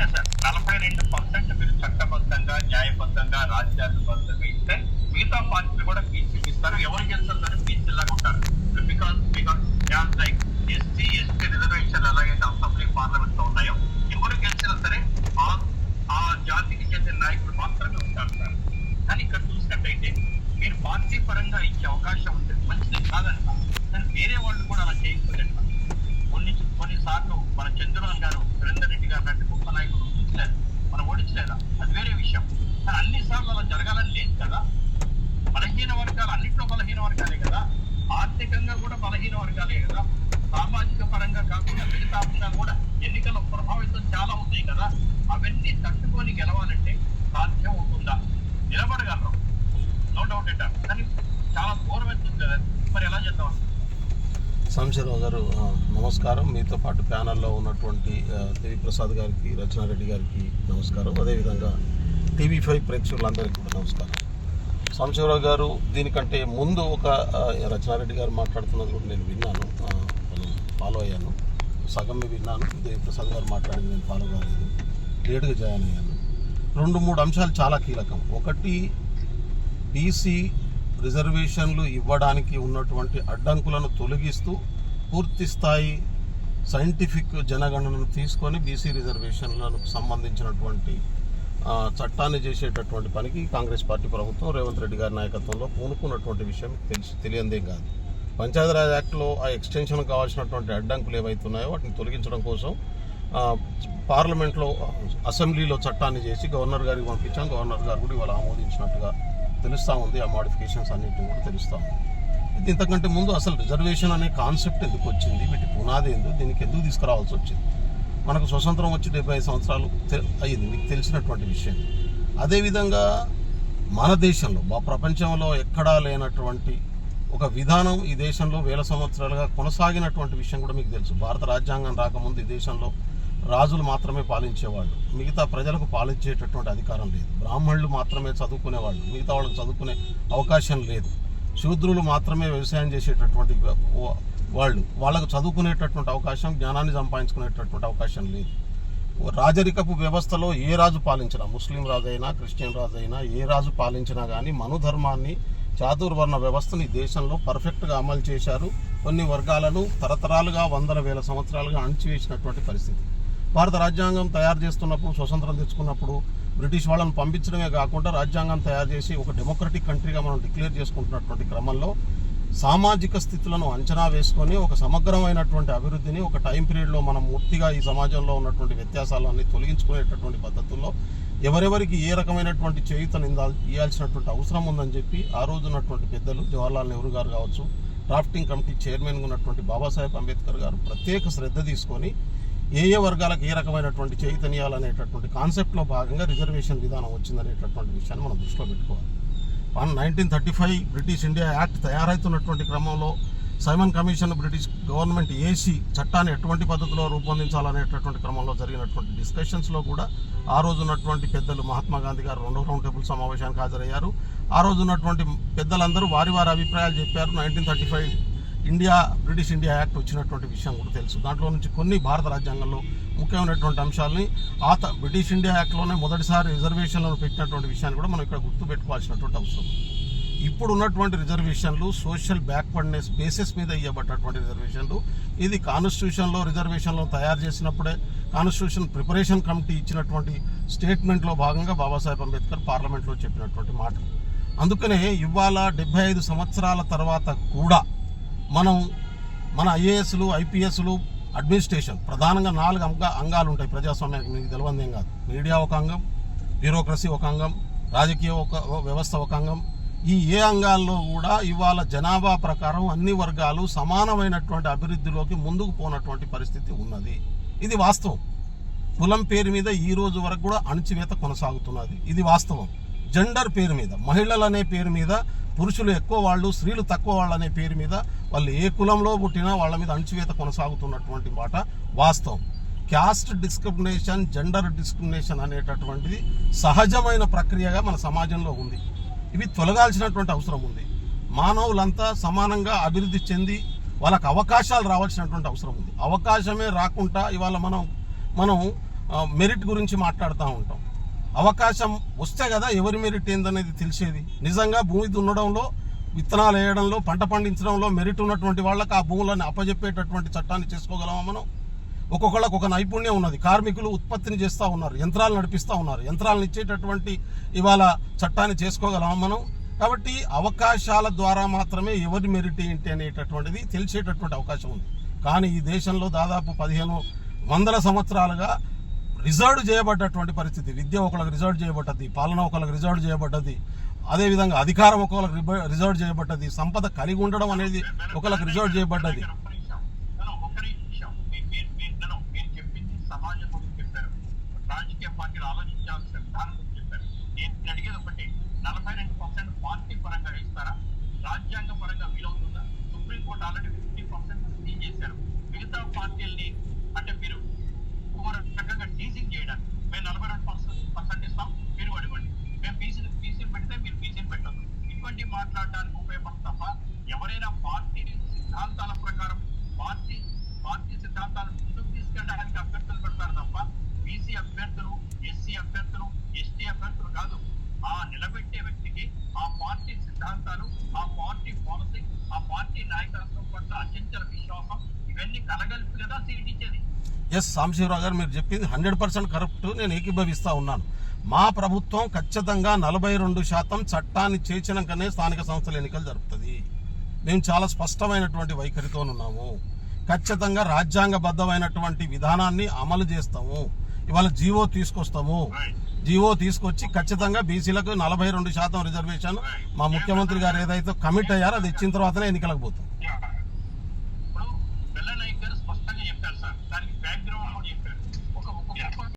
Okay sir, 42% మీరు చట్టబద్ధంగా న్యాయబద్ధంగా రాజ్యాంగబద్ధంగా ఇస్తే మిగతా పార్టీలు కూడా బీసీలు ఇస్తారు. ఎవరు గెలుస్తారు బీసీలాగా ఉంటారు. బికాస్ లైక్ ఎస్సీ ఎస్టీ రిజర్వేషన్లు ఎలాగైతే అసెంబ్లీ పార్లమెంట్ లో ఉన్నాయో, ఎవరు గెలిచినా సరే ఆ జాతికి చెందిన నాయకులు మాత్రమే ఉంటారు సార్. కానీ ఇక్కడ చూసినట్టయితే మీరు పార్టీ పరంగా ఇచ్చే అవకాశం ఉంటుంది, మంచిది కాదంట. కానీ వేరే వాళ్ళు కూడా అలా చేయకపోతే కొన్నిసార్లు మన చంద్రబాబు గారు, సురేందర్ రెడ్డి గారు లాంటి గొప్ప నాయకులు ఓడించలేదు, మనం ఓడించలేదా, అది వేరే విషయం. కానీ అన్ని సార్లు అలా జరగాలని లేదు కదా. బలహీన వర్గాలు అన్నింటిలో బలహీన వర్గాలే కదా, ఆర్థికంగా కూడా బలహీన వర్గాలే కదా, సామాజిక పరంగా కాకుండా మిగతా అంశాలు కూడా ఎన్నికల్లో ప్రభావితం చాలా అవుతాయి కదా. అవన్నీ తట్టుకొని గెలవాలంటే సాధ్యం అవుతుందా? నిలబడగలరు, నో డౌట్ అంటారు, కానీ చాలా దూరం అవుతుంది కదా. మరి ఎలా చేద్దాం? సాంబశివరావు గారు నమస్కారం. మీతో పాటు ప్యానల్లో ఉన్నటువంటి దేవి ప్రసాద్ గారికి, రచనారెడ్డి గారికి నమస్కారం. అదేవిధంగా TV5 ప్రేక్షకులందరికీ కూడా నమస్కారం. సాంబశివరావు గారు, దీనికంటే ముందు ఒక రచనారెడ్డి గారు మాట్లాడుతున్నది కూడా నేను విన్నాను, ఫాలో అయ్యాను. సగమే విన్నాను. దేవి ప్రసాద్ గారు మాట్లాడింది నేను ఫాలో కాలేదు, లేటుగా జాయిన్ అయ్యాను. 2-3 అంశాలు చాలా కీలకం. ఒకటి, బీసీ రిజర్వేషన్లు ఇవ్వడానికి ఉన్నటువంటి అడ్డంకులను తొలగిస్తూ పూర్తి స్థాయి సైంటిఫిక్ జనగణనను తీసుకొని బీసీ రిజర్వేషన్లకు సంబంధించినటువంటి చట్టాన్ని చేసేటటువంటి పనికి కాంగ్రెస్ పార్టీ ప్రభుత్వం రేవంత్ రెడ్డి గారి నాయకత్వంలో పూనుకున్నటువంటి విషయం తెలియందేం కాదు. పంచాయతీరాజ్ యాక్ట్లో ఆ ఎక్స్టెన్షన్ కావాల్సినటువంటి అడ్డంకులు ఏవైతే ఉన్నాయో వాటిని తొలగించడం కోసం పార్లమెంట్లో, అసెంబ్లీలో చట్టాన్ని చేసి గవర్నర్ గారికి పంపించాం. గవర్నర్ గారు కూడా ఇవాళ ఆమోదించినట్టుగా తెలుస్తూ ఉంది. ఆ మోడిఫికేషన్స్ అన్నింటినీ కూడా తెలుస్తూ ఉంది. ఇది ఇంతకంటే ముందు అసలు రిజర్వేషన్ అనే కాన్సెప్ట్ ఎందుకు వచ్చింది, వీటి పునాది ఎందుకు, దీనికి ఎందుకు తీసుకురావాల్సి వచ్చింది? మనకు స్వతంత్రం వచ్చి 75 సంవత్సరాలు అయ్యింది, మీకు తెలిసినటువంటి విషయం. అదేవిధంగా మన దేశంలో, ప్రపంచంలో ఎక్కడా లేనటువంటి ఒక విధానం ఈ దేశంలో వేల సంవత్సరాలుగా కొనసాగినటువంటి విషయం కూడా మీకు తెలుసు. భారత రాజ్యాంగం రాకముందు ఈ దేశంలో రాజులు మాత్రమే పాలించేవాళ్ళు, మిగతా ప్రజలకు పాలించేటటువంటి అధికారం లేదు. బ్రాహ్మణులు మాత్రమే చదువుకునేవాళ్ళు, మిగతా వాళ్ళకి చదువుకునే అవకాశం లేదు. శూద్రులు మాత్రమే వ్యవసాయం చేసేటటువంటి వాళ్ళకు చదువుకునేటటువంటి అవకాశం, జ్ఞానాన్ని సంపాదించుకునేటటువంటి అవకాశం లేదు. రాజరికపు వ్యవస్థలో ఏ రాజు పాలించినా, ముస్లిం రాజు అయినా, క్రిస్టియన్ రాజు అయినా, ఏ రాజు పాలించినా కానీ మనుధర్మాన్ని, చాతుర్వర్ణ వ్యవస్థని దేశంలో పర్ఫెక్ట్గా అమలు చేశారు. కొన్ని వర్గాలను తరతరాలుగా, వందల వేల సంవత్సరాలుగా అణిచివేసినటువంటి పరిస్థితి. భారత రాజ్యాంగం తయారు చేస్తున్నప్పుడు, స్వతంత్రం తెచ్చుకున్నప్పుడు బ్రిటిష్ వాళ్ళని పంపించడమే కాకుండా రాజ్యాంగం తయారు చేసి ఒక డెమోక్రటిక్ కంట్రీగా మనం డిక్లేర్ చేసుకుంటున్నటువంటి క్రమంలో సామాజిక స్థితులను అంచనా వేసుకొని ఒక సమగ్రమైనటువంటి అభివృద్ధిని ఒక టైం పీరియడ్లో మనం పూర్తిగా ఈ సమాజంలో ఉన్నటువంటి వ్యత్యాసాలన్నీ తొలగించుకునేటటువంటి పద్ధతుల్లో ఎవరెవరికి ఏ రకమైనటువంటి చేయూతను ఇవ్వాల్సినటువంటి అవసరం ఉందని చెప్పి ఆ రోజు ఉన్నటువంటి పెద్దలు జవహర్లాల్ నెహ్రూ గారు కావచ్చు, డ్రాఫ్టింగ్ కమిటీ చైర్మన్గా ఉన్నటువంటి బాబాసాహెబ్ అంబేద్కర్ గారు ప్రత్యేక శ్రద్ధ తీసుకొని ఏ వర్గాలకు ఏ రకమైనటువంటి చైతన్యాలనేటటువంటి కాన్సెప్ట్లో భాగంగా రిజర్వేషన్ విధానం వచ్చిందనేటటువంటి విషయాన్ని మనం దృష్టిలో పెట్టుకోవాలి. 1935 బ్రిటిష్ ఇండియా యాక్ట్ తయారవుతున్నటువంటి క్రమంలో Simon commission British government AC చట్టాన్ని ఎటువంటి పద్ధతిలో రూపొందించాలనేటటువంటి క్రమంలో జరిగినటువంటి డిస్కషన్స్లో కూడా ఆ రోజు ఉన్నటువంటి పెద్దలు మహాత్మా గాంధీ గారు 2వ రౌండ్ టేబుల్ సమావేశానికి హాజరయ్యారు. ఆ రోజు ఉన్నటువంటి పెద్దలందరూ వారి అభిప్రాయాలు చెప్పారు. 1935 బ్రిటిష్ ఇండియా యాక్ట్ వచ్చినటువంటి విషయం కూడా తెలుసు. దాంట్లో నుంచి కొన్ని భారత రాజ్యాంగంలో ముఖ్యమైనటువంటి అంశాలని బ్రిటిష్ ఇండియా యాక్ట్లోనే మొదటిసారి రిజర్వేషన్లను పెట్టినటువంటి విషయాన్ని కూడా మనం ఇక్కడ గుర్తుపెట్టుకోవాల్సినటువంటి అవసరం. ఇప్పుడు ఉన్నటువంటి రిజర్వేషన్లు సోషల్ బ్యాక్వర్డ్నెస్ బేసిస్ మీద ఇవ్వబడ్డటువంటి రిజర్వేషన్లు. ఇది కాన్స్టిట్యూషన్లో రిజర్వేషన్లను తయారు చేసినప్పుడే కాన్స్టిట్యూషన్ ప్రిపరేషన్ కమిటీ ఇచ్చినటువంటి స్టేట్మెంట్లో భాగంగా బాబాసాహెబ్ అంబేద్కర్ పార్లమెంట్లో చెప్పినటువంటి మాట. అందుకనే ఇవాళ 75 సంవత్సరాల తర్వాత కూడా మన ఐఏఎస్లు, ఐపీఎస్లు, అడ్మినిస్ట్రేషన్ ప్రధానంగా 4 అంగాలు ఉంటాయి ప్రజాస్వామ్యానికి, మీకు తెలియదేం కాదు. మీడియా ఒక అంగం, బ్యూరోక్రసీ ఒక అంగం, రాజకీయ వ్యవస్థ ఒక అంగం. ఈ అంగాల్లో కూడా ఇవాళ జనాభా ప్రకారం అన్ని వర్గాలు సమానమైనటువంటి అభివృద్ధిలోకి ముందుకు పోనటువంటి పరిస్థితి ఉన్నది. ఇది వాస్తవం. కులం పేరు మీద ఈ రోజు వరకు కూడా అణచివేత కొనసాగుతున్నది. ఇది వాస్తవం. జెండర్ పేరు మీద, మహిళలు అనే పేరు మీద, పురుషులు ఎక్కువ వాళ్ళు, స్త్రీలు తక్కువ వాళ్ళు అనే పేరు మీద, వాళ్ళు ఏ కులంలో పుట్టినా వాళ్ళ మీద అణచివేత కొనసాగుతున్నటువంటి మాట వాస్తవం. క్యాస్ట్ డిస్క్రిమినేషన్, జెండర్ డిస్క్రిమినేషన్ అనేటటువంటిది సహజమైన ప్రక్రియగా మన సమాజంలో ఉంది. ఇవి తొలగాల్సినటువంటి అవసరం ఉంది. మానవులంతా సమానంగా అభివృద్ధి చెంది వాళ్ళకు అవకాశాలు రావాల్సినటువంటి అవసరం ఉంది. అవకాశమే రాకుండా ఇవాళ మనం మెరిట్ గురించి మాట్లాడుతూ ఉంటాం. అవకాశం వస్తే కదా ఎవరి మెరిట్ ఏందనేది తెలిసేది. నిజంగా భూమి దున్నడంలో, విత్తనాలు వేయడంలో, పంట పండించడంలో మెరిట్ ఉన్నటువంటి వాళ్ళకి ఆ భూములను అప్పజెప్పేటటువంటి చట్టాన్ని చేసుకోగలమా మనం? ఒక్కొక్కళ్ళకు ఒక నైపుణ్యం ఉన్నది. కార్మికులు ఉత్పత్తిని చేస్తూ ఉన్నారు, యంత్రాలు నడిపిస్తూ ఉన్నారు. యంత్రాలను ఇచ్చేటటువంటి ఇవాళ చట్టాన్ని చేసుకోగలమా మనం? కాబట్టి అవకాశాల ద్వారా మాత్రమే ఎవరి మెరిట్ ఏంటి అనేటటువంటిది తెలిసేటటువంటి అవకాశం ఉంది. కానీ ఈ దేశంలో దాదాపు 1500 సంవత్సరాలుగా రిజర్వ్ చేయబడ్డటువంటి పరిస్థితి. విద్య ఒకళ్ళకి రిజర్వ్ చేయబడ్డది, పాలన ఒకళ్ళకి రిజర్వ్ చేయబడ్డది, అదేవిధంగా అధికారం ఒకళ్ళకి రిజర్వ్ చేయబడ్డది, సంపద కలిగి ఉండడం అనేది ఒకళ్ళకి రిజర్వ్ చేయబడ్డది. మీరు చెప్పింది సమాజం గురించి చెప్పారు, రాజకీయ పార్టీలు ఆలోచించాల్సిన విధానం గురించి చెప్పారు. నేను అడిగేది ఒకటి, 42% పార్టీ పరంగా ఇస్తారా? రాజ్యాంగ పరంగా వీలవుతుందా? సుప్రీంకోర్టు ఆల్రెడీ 50% చేశారు. మిగతా పార్టీల్ని అంటే మీరు రకంగా టీజింగ్ చేయడానికి మేము 42% ఇస్తాం, మీరు అడగండి. మేము బీసీలు పెడితే మీరు బీసీలు పెట్టదు. ఇటువంటి మాట్లాడడానికి ఉపయోగపడుతుంది తప్ప ఎవరైనా పార్టీ సిద్ధాంతాల ప్రకారం పార్టీ సిద్ధాంతాలను ముందుకు తీసుకెళ్ళడానికి అభ్యర్థులు పెడతారు తప్ప బీసీ అభ్యర్థులు, ఎస్సీ అభ్యర్థులు, ఎస్టీ అభ్యర్థులు కాదు. ఆ నిలబెట్టే వ్యక్తికి ఆ పార్టీ సిద్ధాంతాలు, ఆ పార్టీ పాలసీ, ఆ పార్టీ నాయకత్వం పట్ల అత్యంత విశ్వాసం ఇవన్నీ కలగలిపి కదా సీట్ ఇచ్చేది. ఎస్ సాంబశివరావు గారు, మీరు చెప్పింది 100% కరెక్ట్. నేను ఏకీభవిస్తూ ఉన్నాను. మా ప్రభుత్వం ఖచ్చితంగా 42% చట్టాన్ని చేర్చినాకనే స్థానిక సంస్థల ఎన్నికలు జరుపుతుంది. మేము చాలా స్పష్టమైనటువంటి వైఖరితో ఉన్నాము. ఖచ్చితంగా రాజ్యాంగబద్ధమైనటువంటి విధానాన్ని అమలు చేస్తాము. ఇవాళ జీవో తీసుకొస్తాము. జీవో తీసుకొచ్చి ఖచ్చితంగా బీసీలకు 42% రిజర్వేషన్ మా ముఖ్యమంత్రి గారు ఏదైతే కమిట్ అయ్యారో అది ఇచ్చిన తర్వాతనే ఎన్నికలకు పోతాం.